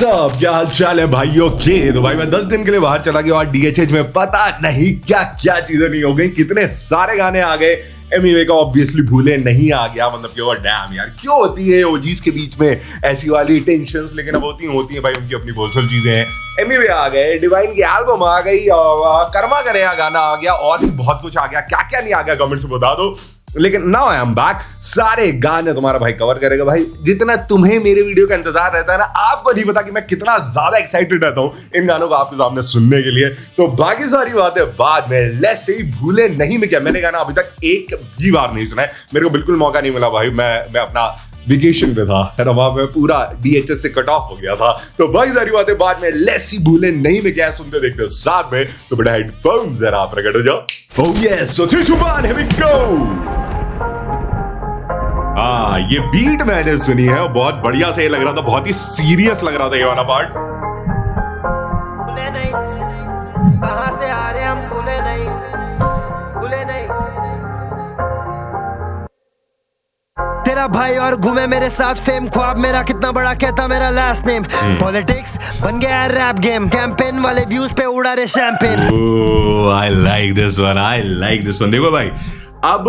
सब क्या हाल चाल है भाइयों के। तो भाई मैं 10 दिन के लिए बाहर चला गया और डीएचएच में पता नहीं क्या क्या चीजें नहीं हो गई, कितने सारे गाने आ गए। एमवे का ऑब्वियसली भूले नहीं आ गया, मतलब कि वो डैम यार क्यों होती है ओजीज के बीच में ऐसी वाली टेंशंस, लेकिन अब होती है भाई, उनकी अपनी पर्सनल चीजें हैं। एमवे आ गए, डिवाइन की एल्बम आ गई, कर्मा करे गाना आ गया और भी बहुत कुछ आ गया। क्या क्या नहीं आ गया कमेंट से बता दो। लेकिन नाउ आई एम बैक, सारे गाने तुम्हारा भाई कवर करेगा। भाई जितना तुम्हें मेरे वीडियो का इंतजार रहता है ना, आपको नहीं पता कि मैं कितना ज्यादा एक्साइटेड रहता हूं इन गानों को आपके सामने सुनने के लिए। तो बाकी सारी बातें बाद में, लेट्स से भूले नहीं में क्या, मैंने गाना अभी तक एक भी बार नहीं सुना है, मेरे को बिल्कुल मौका नहीं मिला भाई। मैं अपना वेकेशन पे था, है ना, वहां पे पूरा डीएचएस से कट ऑफ हो गया था। तो बाकी सारी बातें बाद में, लेट्स सी भूले नहीं में क्या सुनते देखते साथ में। तो बेटा हेडफोन्स जरा आप रगड़ जाओ। Oh yes, so 3 2 1 here we go. ये बीट मैंने सुनी है, बहुत बढ़िया से लग रहा था, बहुत ही सीरियस लग रहा था ये वाला पार्ट। भूले नहीं कहां से आ रहे हम, भूले नहीं तेरा भाई और घूमे मेरे साथ फेम, ख्वाब मेरा कितना बड़ा कहता मेरा लास्ट नेम। पॉलिटिक्स बन गया रैप गेम, कैंपेन वाले व्यूज पे उड़ा रहे champagne. Oh I like this one, I like this one. देखो भाई, अब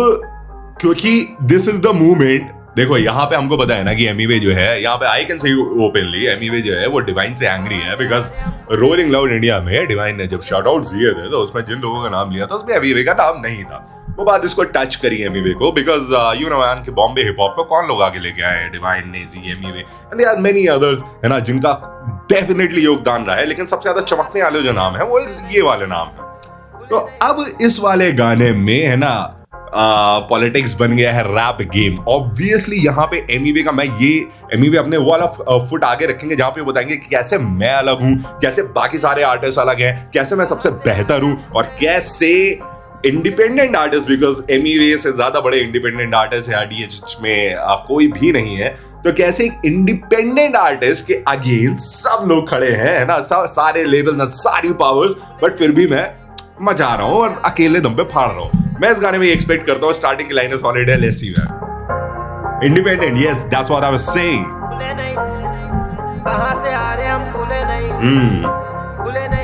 क्योंकि दिस इज द मूवमेंट। देखो यहाँ पे हमको पता है ना कि एमीवे जो है, यहाँ पे I can say openly, Emiway जो है वो डिवाइन से एंग्री है, बिकॉज रोलिंग लाउड इंडिया में डिवाइन ने जब शॉट आउट दिए थे तो उसमें जिन लोगों का नाम लिया था उसमें एमीवे का नाम नहीं था। वो बात इसको टच करी एमीवे को, बिकॉज यू नो मैन कि बॉम्बे हिप हॉप को कौन लोग आगे लेके आए हैं, डिवाइन ने, जी, Emiway and there are many others, है ना, जिनका डेफिनेटली योगदान रहा है। लेकिन सबसे ज्यादा चमकने वाले जो नाम है वो ये वाले नाम है। तो अब इस वाले गाने में है ना, पॉलिटिक्स बन गया है रैप गेम। ऑब्वियसली यहाँ पे एमीवे का, मैं ये एमीवे अपने वो वाला फुट आगे रखेंगे जहां पे बताएंगे कि कैसे मैं अलग हूं, कैसे बाकी सारे आर्टिस्ट अलग हैं, कैसे मैं सबसे बेहतर हूं और कैसे इंडिपेंडेंट आर्टिस्ट, बिकॉज एमीवे से ज्यादा बड़े इंडिपेंडेंट आर्टिस्ट है डीएचएच में कोई भी नहीं है। तो कैसे एक इंडिपेंडेंट आर्टिस्ट के अगेंस्ट सब लोग खड़े हैं, है ना, सारे लेवल, सारी पावर्स, बट फिर भी मैं मजा रहा हूं और अकेले दम पे फाड़ रहा हूं। मैं इस गाने में एक्सपेक्ट करता हूं, स्टार्टिंग की लाइन सॉलिड है, let's see man. Independent, yes that's what I was saying. भूले नहीं कहां से आ रहे हम, भूले नहीं भूले नहीं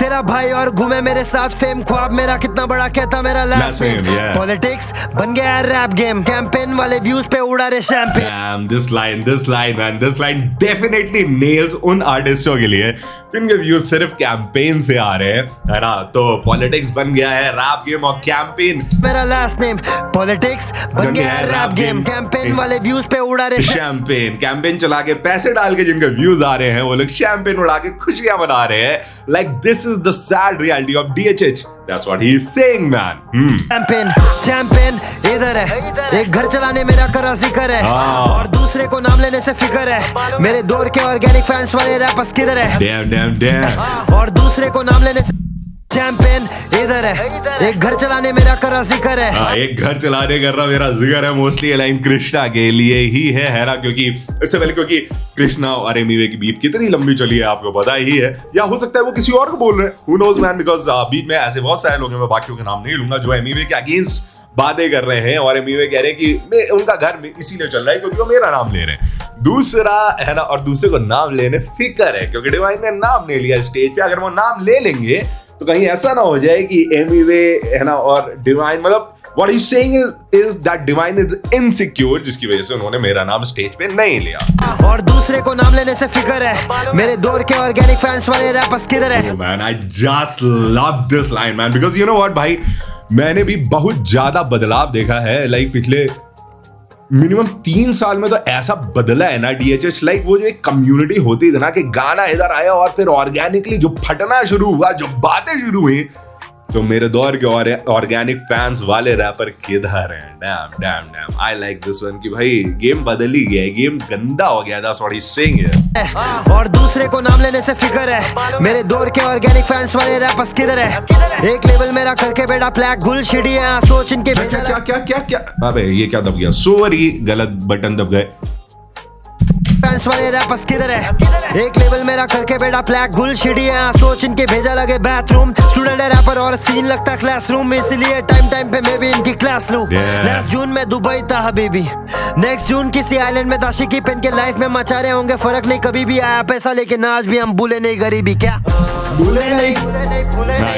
तेरा भाई और घूमे मेरे साथ फेम, ख्वाब मेरा कितना बड़ा कहता मेरा लास्ट नेम। पॉलिटिक्स बन गया रैप गेम, कैंपेन वाले व्यूज पे उड़ा रहे champagne. Damn, this line man, this line definitely nails उन आर्टिस्टों के लिए जिनके व्यूज सिर्फ कैंपेन से आ रहे हैं, है ना। तो पॉलिटिक्स बन गया है रैप गेम और कैंपेन मेरा लास्ट नेम। पॉलिटिक्स बन गया है रैप गेम, कैंपेन वाले व्यूज पे उड़ा रहे शैंपेन। कैंपेन चला के पैसे डाल के जिनके व्यूज आ रहे हैं वो लोग शैंपेन उड़ा के खुशियां मना रहे हैं। Like this is the sad reality of DHH. That's what he is saying, man. Champion इधर है, एक घर चलाने मेरा करा जिक्र है और दूसरे को नाम लेने से फिक्र है। मेरे दौर के ऑर्गेनिक फैंस वाले रैपर्स किधर है? Damn. और दूसरे को नाम लेने से चैंपियन इधर है, एक घर चलाने मेरा करा जिक्र है। एक घर चलाने कर रहा मेरा जिक्र है। मोस्टली ये लाइन कृष्णा के लिए ही है ना, क्योंकि इससे पहले क्योंकि कृष्णा और एमीवे की बीफ कितनी लंबी चली है आपको पता ही है, या हो सकता है वो किसी और को बोल रहे हैं, who knows man, बिकॉज बीच में ऐसे बहुत सारे लोग हैं, मैं बाकियों के नाम नहीं लूंगा, जो एमीवे के अगेंस्ट बातें कर रहे हैं और एमीवे कह रहे हैं कि उनका घर में इसीलिए चल रहा है क्योंकि वो मेरा नाम ले रहे हैं। दूसरा है ना, और दूसरे को नाम लेने फिक्र है क्योंकि डिवाइन ने नाम ले लिया स्टेज पे। अगर वो नाम ले लेंगे तो कहीं ऐसा ना हो जाए कि एमीवे है ना और डिवाइन, मतलब what he's saying is that divine is insecure, जिसकी वजह से उन्होंने मेरा नाम स्टेज पे नहीं लिया। और दूसरे को नाम लेने से फिक्र है, मेरे दौर के ऑर्गेनिक फैंस वाले रैपर्स किधर है? Oh man, I just love this line man, because you know what भाई, मैंने भी बहुत ज्यादा बदलाव देखा है। लाइक पिछले मिनिमम 3 साल में तो ऐसा बदला है ना डीएचएच। लाइक वो जो एक कम्युनिटी होती है ना कि गाना इधर आया और फिर ऑर्गेनिकली जो फटना शुरू हुआ, जो बातें शुरू हुई, तो मेरे दौर के ऑर्गेनिक फैंस वाले रैपर किधर हैं? Dam I like this one कि भाई गेम बदल ही गया है, गेम गंदा हो गया। That's what he is saying here. और दूसरे को नाम लेने से फिक्र है, मेरे दौर के ऑर्गेनिक फैंस वाले रैपर्स किधर है? एक लेवल मेरा करके बेटा ब्लैक गुल शिडी है, सोच इनके क्या अबे ये क्या दब गया? सॉरी, गलत बटन दब गए। डांस वाले रैपर्स किधर है? एक लेवल मेरा करके बेटा फ्लैग गुल शिडी है, सोच इनके भेजा लगे बाथरूम। स्टूडेंट है रैपर और सीन लगता क्लासरूम, इसलिए टाइम टाइम पे मैं भी इनकी क्लास लूं। लास्ट जून में दुबई था हबीबी, नेक्स्ट जून किसी आइलैंड में ताशिकी पेन के लाइफ में मचा रहे होंगे, फर्क नहीं कभी भी आया पैसा, लेकिन आज भी हम भूले नहीं गरीबी। क्या भूले नहीं?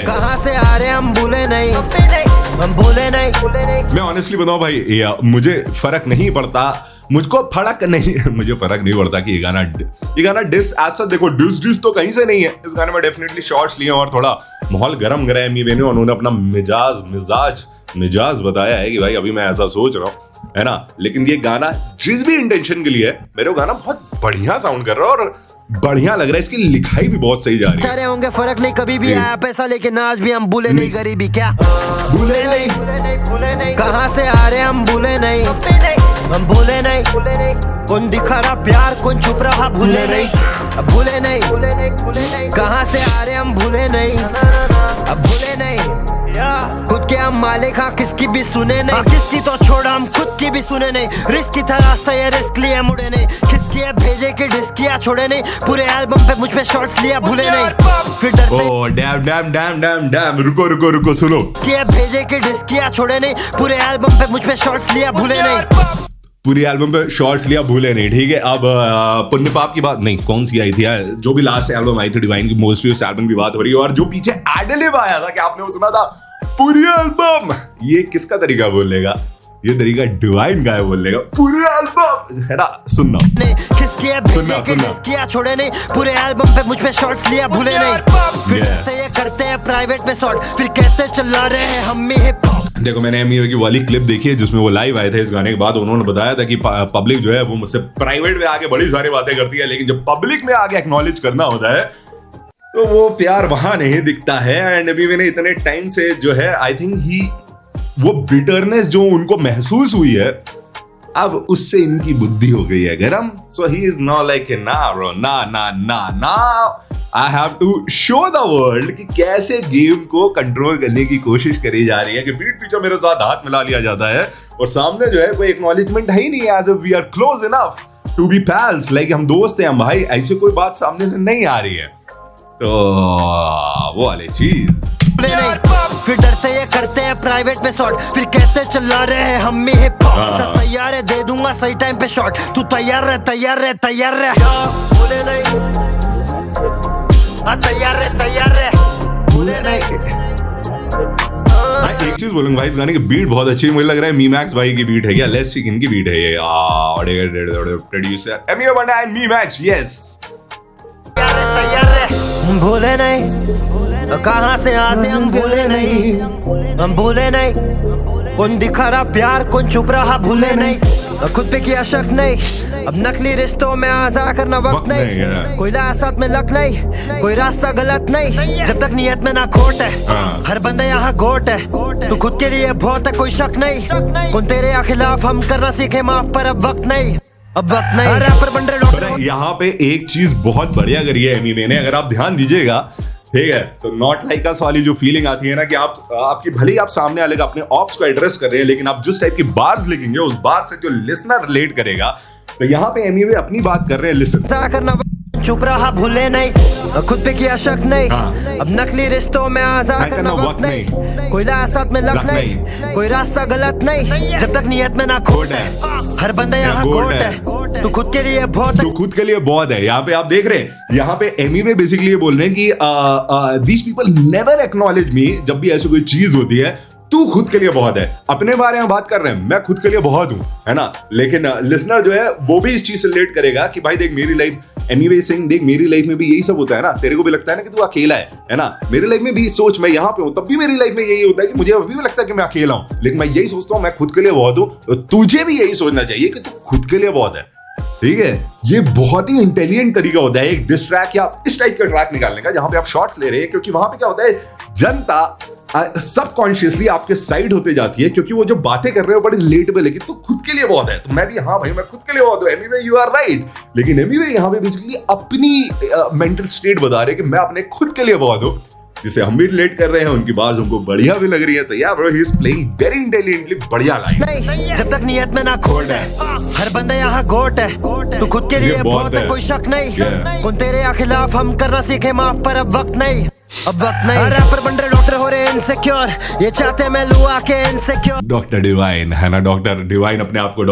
कहाँ से आ रहे हम भूले नहीं, हम भूले नहीं। मैं ऑनेस्टली बताऊं भाई, मुझे फर्क नहीं पड़ता, मुझे फर्क नहीं पड़ता कि ये गाना डिस ऐसा, देखो डिस तो कहीं से नहीं है। इस गाने में डेफिनेटली शॉर्ट्स लिए और थोड़ा माहौल गरम करा है एमी वे ने, उन्होंने अपना मिजाज बताया है कि भाई अभी मैं ऐसा सोच रहा हूँ, है ना। लेकिन ये गाना जिस भी इंटेंशन के लिए है, मेरे को गाना बहुत बढ़िया साउंड कर रहा है और बढ़िया लग रहा है, इसकी लिखाई भी बहुत सही जा रही है। सारे होंगे फर्क नहीं कभी भी आया पैसा, लेकिन आज भी हम भूले नहीं गरीबी। क्या भूले नहीं? कहाँ से आ रहे हम भूले नहीं, हम भूले नहीं। कौन दिखा रहा प्यार, कौन छुप रहा भूले नहीं, अब भूले नहीं। कहाँ से आ रहे हम भूले नहीं, अब भूले नहीं। खुद के हम मालिक, हाँ किसकी भी सुने नहीं, किसकी तो छोड़ा हम खुद की भी सुने नहीं। रिस्क की था रास्ता, ये रिस्क लिए मुड़े नहीं, किसकी है भेजे के डिस्क किया छोड़े नहीं, पूरे एल्बम पे मुझ पे शॉट्स लिया भूले नहीं। फिर डैम रुको सुनो, किया भेजे के डिस्क किया छोड़े नहीं, पूरे एल्बम पे मुझ पे शॉट्स लिया भूले नहीं। पूरी एल्बम पे शॉर्ट्स लिया भूले नहीं, ठीक है। अब पुण्य पाप की बात नहीं, कौन सी आई थी यार, जो भी लास्ट एल्बम आई थी डिवाइन की, मोस्टली उस एल्बम की बात हो रही है। और जो पीछे एडलिब आया था कि आपने वो सुना था पूरी एल्बम, ये किसका तरीका बोलने का? ये तरीका डिवाइन का है बोलने का, पूरी एल्बम, है ना। सुनना किया छोड़े नहीं, पूरे एल्बम पे मुझ पे शॉट्स लिया भूले नहीं। फिर करते हैं प्राइवेट में शॉट, फिर कहते चला रहे हैं हम हिप हॉप। देखो मैंने एमी की वाली क्लिप देखी है जिसमें वो लाइव आए थे इस गाने के बाद, उन्होंने बताया था कि पब्लिक जो है वो मुझसे प्राइवेट में आके बड़ी सारी बातें करती है, लेकिन जब पब्लिक में आके एक्नॉलेज करना होता है तो वो प्यार वहां नहीं दिखता है। एंड अभी मैंने इतने टाइम से जो है, आई थिंक वो बिटरनेस जो उनको महसूस हुई है, अब उससे इनकी बुद्धि हो गई है गरम। So he is not like ना ब्रो, ना I have to show the world कि कैसे गेम को कंट्रोल करने की कोशिश करी जा रही है, कि पीठ पीछे मेरे साथ हाथ मिला लिया जाता है और सामने जो है कोई एक्नॉलेजमेंट है ही नहीं, as if we are close enough to be pals, like हम दोस्त हैं हम भाई, ऐसे कोई बात सामने से नहीं आ रही है। तो वो वाली चीज फिर डरते ये करते हैं प्राइवेट में शॉट, फिर कहते चला रहे हैं हम ही हिप हॉप। सब तैयार है, दे दूंगा सही टाइम पे शॉट, तू तैयार रह तैयार रह तैयार रह, भूले नहीं, तैयार रह तैयार रह, भूले नहीं। एक चीज बोलूंगा भाई, इस गाने की बीट बहुत अच्छी है, मुझे लग रहा है मीमैक्स भाई की बीट है क्या? लेट्स सी इनकी बीट है ये, प्रोड्यूसर एमी बंडा एंड मीमैक्स, यस। भूले नहीं, कहाँ से आते हम भूले नहीं, हम भूले नहीं। कौन दिखा रहा प्यार, कौन छुप रहा भूले नहीं, खुद पे किया शक नहीं, अब नकली रिश्तों में आजा करना वक्त नहीं, कोई साथ में लक नहीं, कोई रास्ता गलत नहीं, जब तक नियत में ना खोट है, हर बंदा यहाँ गोट है, तू खुद के लिए बहुत है कोई शक नहीं, कौन तेरे खिलाफ हम करना सीखे माफ, पर अब वक्त नहीं, अब वक्त नहीं। रैपर बन रहे यहाँ पे एक चीज बहुत बढ़िया करी है एमी ने, अगर आप ध्यान दीजिएगा, ठीक है, तो नॉट लाइक अस वाली जो फीलिंग आती है ना, कि आपकी भले ही आप सामने वाले का अपने ऑप्स को एड्रेस कर रहे हैं, लेकिन आप जिस टाइप की बार्स लिखेंगे उस बार से जो लिसनर रिलेट करेगा, तो यहाँ पे एमी अपनी बात कर रहे हैं, लिसन करना चुप रहा भूले नहीं, खुद पे किया शक नहीं, अब नकली रिश्तों में आजा करना वक्त नहीं, कोई साथ में लक नहीं, कोई रास्ता गलत नहीं, जब तक नियत में ना खोट है, हर बंदा यहाँ गोट है, तू खुद के लिए बहुत है, तू खुद के लिए बहुत है। यहाँ पे आप देख रहे हैं, यहाँ पे एमी बेसिकली ये बोल रहे हैं कि दीज पीपल नेवर एक्नॉलेज मी, जब भी ऐसी कोई चीज होती है, तू खुद के लिए बहुत है। अपने बारे में बात कर रहे हैं, मैं खुद के लिए बहुत हूं, है ना। लेकिन लिसनर जो है वो भी इस चीज से रिलेट करेगा कि भाई देख मेरी लाइफ, एनीवे सिंह देख मेरी लाइफ में भी यही सब होता है ना, तेरे को भी लगता है ना कि तू अकेला है ना। मेरी लाइफ में भी सोच, मैं यहाँ पे हूँ तब भी मेरी लाइफ में यही होता है कि मुझे अभी भी लगता है कि मैं अकेला हूँ, लेकिन मैं यही सोचता हूँ मैं खुद के लिए बहुत हूँ, तो तुझे भी यही सोचना चाहिए कि तू खुद के लिए बहुत है, ठीक है। ये बहुत ही इंटेलिजेंट तरीका होता है एक डिस ट्रैक या इस टाइप का ट्रैक निकालने का, जहां पे आप शॉट्स ले रहे हैं, क्योंकि वहां पे क्या होता है, जनता सबकॉन्शियसली आपके साइड होते जाती है, क्योंकि वो जो बातें कर रहे हो बड़ी रिलेटेबल है कि तो खुद के लिए बहुत है, तो मैं भी हाँ भाई मैं खुद के लिए बहुत हूं, एनीवे यू आर राइट। लेकिन एनीवे यहाँ पे बेसिकली अपनी मेंटल स्टेट बता रहे कि मैं अपने खुद के लिए बहुत हूं, जिसे हम भी रिलेट कर रहे हैं, उनकी बात हमको बढ़िया भी लग रही है। तो यार bro, he is playing very intelligently, बढ़िया लाइन। नहीं जब तक नियत में ना खोट है, हर बंदा यहाँ गोट है, तू खुद के लिए बहुत है, कोई शक नहीं। कौन तेरे खिलाफ, हम करना सीखे माफ, पर अब वक्त नहीं, अब वक्त नहीं। रैपर बन रहे डॉक्टर हो रहे इनसिक्योर, ये चाहते मैं लूं आके इनसिक्योर। डॉक्टर डिवाइन है ना, डॉक्टर डिवाइन अपने आप को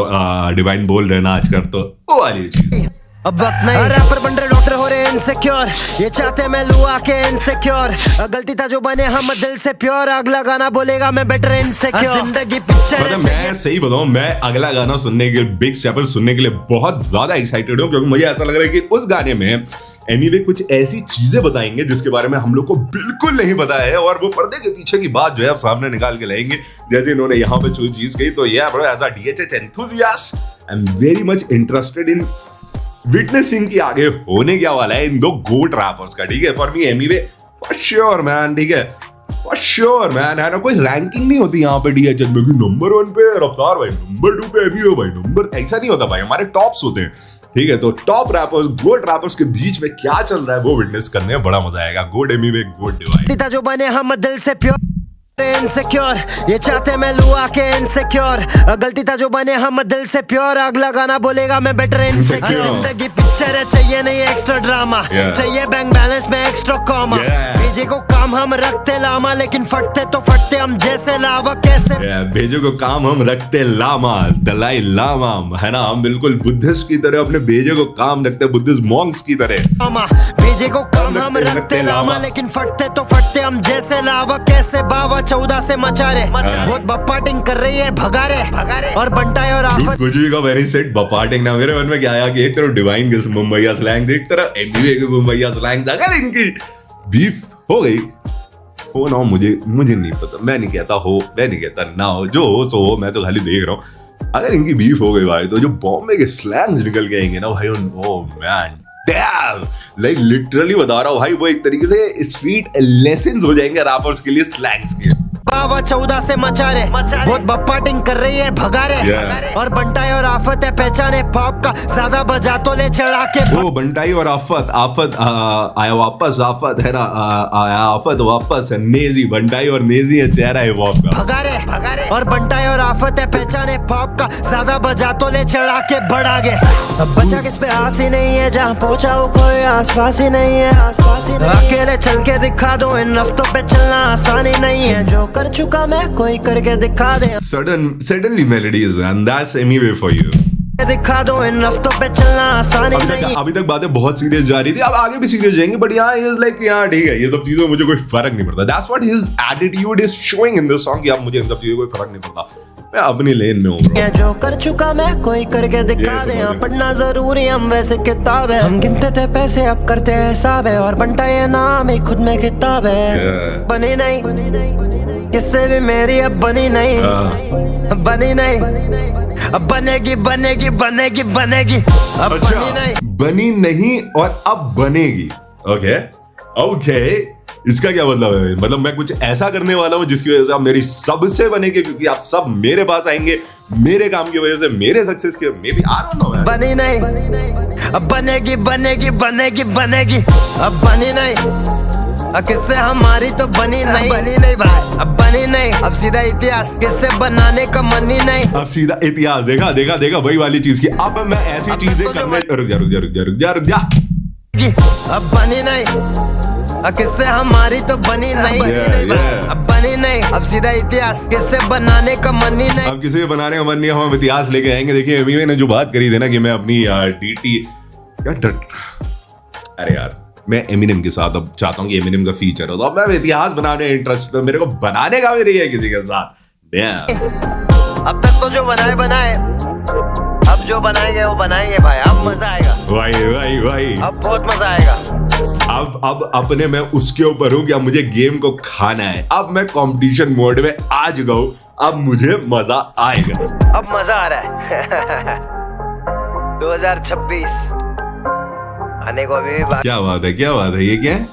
डिवाइन बोल रहे हैं ना आजकल, तो वो वाली चीज। अब वक्त नहीं, रैपर बन रहे डॉक्टर हो रहे इनसिक्योर, ये चाहते मैं लूं आके इनसिक्योर। गलती था जो बने हम दिल से प्योर, अगला गाना बोलेगा मैं बेटर इनसिक्योर। जिंदगी पिक्चर मतलब मैं सही बताऊं, मैं अगला गाना सुनने के लिए, बिग स्टेपर सुनने के लिए बहुत ज्यादा एक्साइटेड हूं, क्योंकि मुझे ऐसा लग रहा है कि उस गाने में एनीवे कुछ ऐसी चीजें बताएंगे जिसके बारे में हम लोग को बिल्कुल नहीं पता है, और वो पर्दे के पीछे की बात जो है आप सामने निकाल के लाएंगे, जैसे इन्होंने यहाँ पे जो चीज कही। तो या bro, as a DHH enthusiast I am very much interested in witnessing की आगे होने क्या वाला है इन दो गोट रैपर्स का। ठीक है, for me anyway for sure man, ठीक है, फॉर श्योर मैन, है ना। कोई रैंकिंग नहीं होती यहाँ पे डीएचएच में कि नंबर 1 पे रफ्तार भाई, नंबर 2 पे एमीवे भाई, नंबर, ऐसा नहीं होता भाई, हमारे टॉप्स होते हैं। ठीक है, तो टॉप रैपर्स, गोट रैपर्स के बीच में क्या चल रहा है वो विटनेस करने में बड़ा मजा आएगा। गोट एमीवे, गोट डिवाइन। जो बने हम दिल से प्योर इनसिक्योर, ये चाहते मैं लूं आके इनसिक्योर। गलती था जो बने हम दिल से प्योर, अगला गाना बोलेगा मैं बेटर इनसिक्योर। जिंदगी पिक्चर है, चाहिए नहीं एक्स्ट्रा ड्रामा, चाहिए बैंक बैलेंस में एक्स्ट्रा कॉमा। भेजे को काम हम रखते लामा, लेकिन फटते तो फटते हम जैसे लावा। कैसे भेजो को काम हम रखते लामा, दलाई लामा, है ना। हम बिल्कुल बुद्धिस्ट की तरह अपने भेजो को काम रखते, बुद्धिस्ट मॉन्क्स की तरह। भेजे को काम हम रखते लामा, लेकिन फटते तो फटते हम जैसे लावा। कैसे बाबा 14 से मचा रहे, बहुत बप्पाटिंग कर रही है, भगा रहे और बंटाई और आफत। कुछ भी का वेरी सेट बप्पाटिंग ना, मेरे मन में क्या आया कि एक तरफ डिवाइन के मुंबईया स्लैंग, एक तरफ एमबीए के मुंबईया स्लैंग। अगर इनकी बीफ हो गई हो ना, मुझे नहीं पता, मैं नहीं कहता हो, मैं नहीं कहता ना हो, जो हो सो हो, मैं तो खाली देख रहा हूँ। अगर इनकी बीफ हो गई भाई, तो जो बॉम्बे के स्लैंग्स निकल के आएंगे ना भाई, oh man damn, like literally बता रहा हूँ भाई, वो एक तरीके से स्ट्रीट लेसन्स हो जाएंगे रैपर्स के लिए स्लैंग्स के। बाबा 14 से मचा रहे, बहुत बप्पाटिंग कर रही है, भगा रहे और बंटाई और आफत है, पहचाने पॉप का, ज्यादा बजा तो ले चढ़ा के। वो बंटाई और आफत, आया वापस, आफत है ना, आया आफत वापस, नेजी, बंटाई और नेजी है, चेहरा है पॉप का। भगा रहे और बंटाई और आफत है, पहचाने पॉप का, ज्यादा बजा तो ले चढ़ा के बढ़ आगे। अब बचा किस पे आस ही नहीं है, जहाँ पहुंचा हो कोई आसपास ही नहीं है। अकेले चल के दिखा दो, इन रास्तों पे चलना आसानी नहीं है, जो कर चुका मैं कोई करके दिखा दे। Suddenly melodies and that's anyway for you. दिखा दो, इन रास्तों पे चलना आसानी नहीं। अभी तक बातें बहुत सीरियस जा रही थी, अब आगे भी सीरियस जाएंगे, बट यहाँ इज लाइक यहाँ ठीक है, ये सब चीजों में मुझे कोई फर्क नहीं पड़ता। That's what his attitude is showing in this song कि अब मुझे इन सब चीजों कोई फर्क नहीं पड़ता, मैं अपनी लेन में हूँ। जो कर चुका मैं कोई करके दिखा दे, पढ़ना जरूरी हम वैसे किताब है, हम गिनते थे पैसे अब करते हैं हिसाब है, और बनता ये नाम ही खुद में किताब है। बनी नहीं किससे भी मेरी अब बनी नहीं, बनी नहीं, अब बनेगी बनेगी बनेगी बनेगी, अब बनी नहीं, बनी नहीं और अब बनेगी। ओके ओके, इसका क्या मतलब है? मतलब मैं कुछ ऐसा करने वाला हूँ जिसकी वजह से आप मेरी सबसे बनेगी, क्योंकि आप सब मेरे पास आएंगे मेरे काम की वजह से, मेरे सक्सेस के, maybe I don't know. बनी नहीं, अब बनेगी बनेगी बनेगी बनेगी, अब बनी नहीं, किससे हमारी तो बनी नहीं, बनी नहीं भाई, अब बनी नहीं, अब सीधा इतिहास, किससे बनाने का मन ही नहीं, अब सीधा इतिहास। देखा देखा देखा, वही वाली चीज की। अब मैं ऐसी चीजें करने, रुक जा रुक जा रुक जा रुक जा रुक जा, अब बनी नहीं, किससे हमारी तो बनी नहीं, अब बनी नहीं, अब सीधा इतिहास, किससे बनाने का मन ही नहीं, अब किसी के बनाने का मन नहीं, हम इतिहास लेके आएंगे। देखिए एमीवे ने जो बात करी थी ना कि मैं अपनी डीटी, अरे यार मैं एमिनेम के साथ अब चाहता हूँ कि एमिनेम का फीचर हो, तो अब मैं इतिहास बनाने इंटरेस्ट, तो मेरे को बनाने का भी नहीं है किसी के साथ। अब तक तो जो बनाए, अब जो बनाएंगे वो बनाएंगे भाई, अब मजा आएगा भाई, अब बहुत मजा आएगा। अब अपने मैं उसके ऊपर हूँ कि अब मुझे गेम को खाना है, अब मैं कंपटीशन मोड में आ चुका हूँ, अब मुझे मजा आएगा, अब मजा आ रहा है। 2026 आने को भी क्या बात है, क्या बात है, ये क्या है?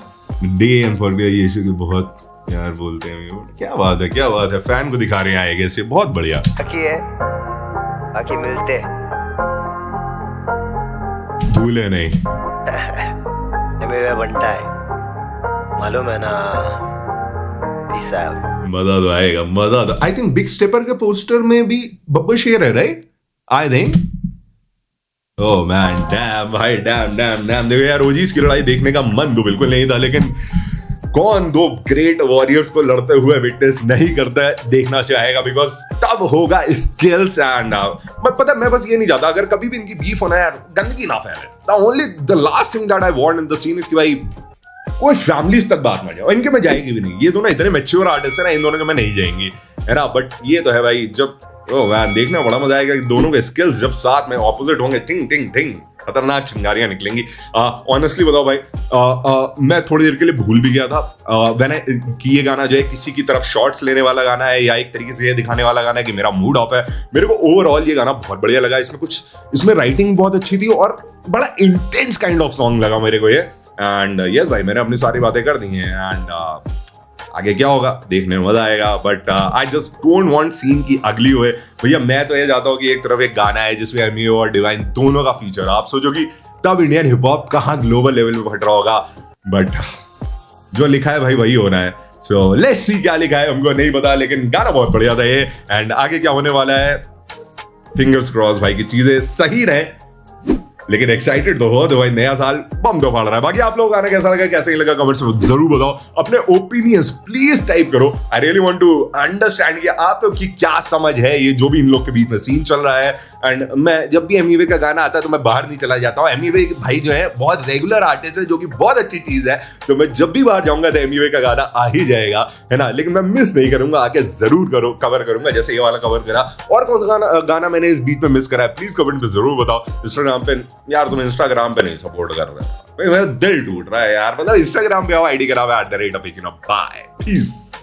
डे एंड फॉर ये इशू की बहुत यार बोलते हैं, क्या बात है, क्या बात है, फैन को दिखा रहे हैं आएगा इससे, बहुत बढ़िया। बाकी मिलते भूले नहीं बनता है। मालूम है ना पीस आउट मजा तो आएगा, मजा तो। आई थिंक बिग स्टेपर के पोस्टर में भी बब्बर शेर है, right? I think. Oh man, dam भाई, डैम डैम डैम। देखो यार, ओजीज की लड़ाई देखने का मन तो बिल्कुल नहीं था, लेकिन कौन दो ग्रेट वॉरियर्स को लड़ते हुए विटनेस नहीं करता है, देखना चाहेगा, बिकॉज तब होगा स्किल्स एंड पता, मैं बस ये नहीं चाहता अगर कभी भी इनकी बीफ होना यार, गंदगी ना फैले। The only the last thing that I want in the scene is कि भाई कोई फैमिलीज तक बात ना जाए, इनके में जाएगी भी नहीं। ये दोनों इतने मैच्योर आर्टिस्ट है ना, इन दोनों के में नहीं जाएंगी, है ना। बट ये तो है भाई, जब ओ मैन देखना बड़ा मजा आएगा कि दोनों के स्किल्स जब साथ में ऑपोजिट होंगे, टिंग टिंग टिंग, खतरनाक चिंगारियां निकलेंगी। ऑनेस्टली बताओ भाई, मैं थोड़ी देर के लिए भूल भी गया था कि ये गाना जो है किसी की तरफ शॉट्स लेने वाला गाना है या एक तरीके से ये दिखाने वाला गाना है कि मेरा मूड ऑफ है। मेरे को ओवरऑल ये गाना बहुत बढ़िया लगा। इसमें राइटिंग बहुत अच्छी थी और बड़ा इंटेंस काइंड ऑफ सॉन्ग लगा मेरे को ये। एंड यस भाई, मैंने अपनी सारी बातें कर दी हैं एंड आगे क्या होगा देखने में मजा आएगा। But I just don't want scene की अगली हुए भैया। मैं तो ये चाहता हूँ कि एक तरफ एक गाना है जिसमें एमी और डिवाइन दोनों का फीचर। आप सोचो कि तब इंडियन हिप हॉप कहाँ ग्लोबल लेवल पे फट रहा होगा। बट जो लिखा है भाई वही होना है। सो लेट्स सी क्या लिखा है, हमको नहीं पता, लेकिन गाना बहुत बढ़िया था ये। एंड आगे क्या होने वाला है, फिंगर्स क्रॉस भाई की चीजें सही रहे। लेकिन एक्साइटेड तो हो, तो भाई नया साल बम तो फाड़ रहा है। बाकी आप लोग गाना कैसा लगा, कैसे नहीं लगा, कमेंट्स में जरूर बताओ। अपने ओपिनियंस प्लीज टाइप करो। I really want to understand कि आप लोग की क्या समझ है ये जो भी इन लोग के बीच में सीन चल रहा है। एंड मैं जब भी एमईवे का गाना आता है तो मैं बाहर नहीं चला जाता हूँ। एमईवे भाई जो है बहुत रेगुलर आर्टिस्ट है, जो कि बहुत अच्छी चीज है। तो मैं जब भी बाहर जाऊंगा तो एमईवे का गाना आ ही जाएगा, है ना। लेकिन मैं मिस नहीं करूंगा, आके जरूर कवर करूंगा, जैसे ये वाला कवर करा। और कौन सा गाना मैंने इस बीच में मिस करा है, प्लीज कमेंट में जरूर बताओ। इंस्टाग्राम पे यार, तुम इंस्टाग्राम पे नहीं सपोर्ट कर रहे हो, मेरा दिल टूट रहा है यार। मतलब इंस्टाग्राम पे आओ, आईडी करा हुआ है @, बाय पीस।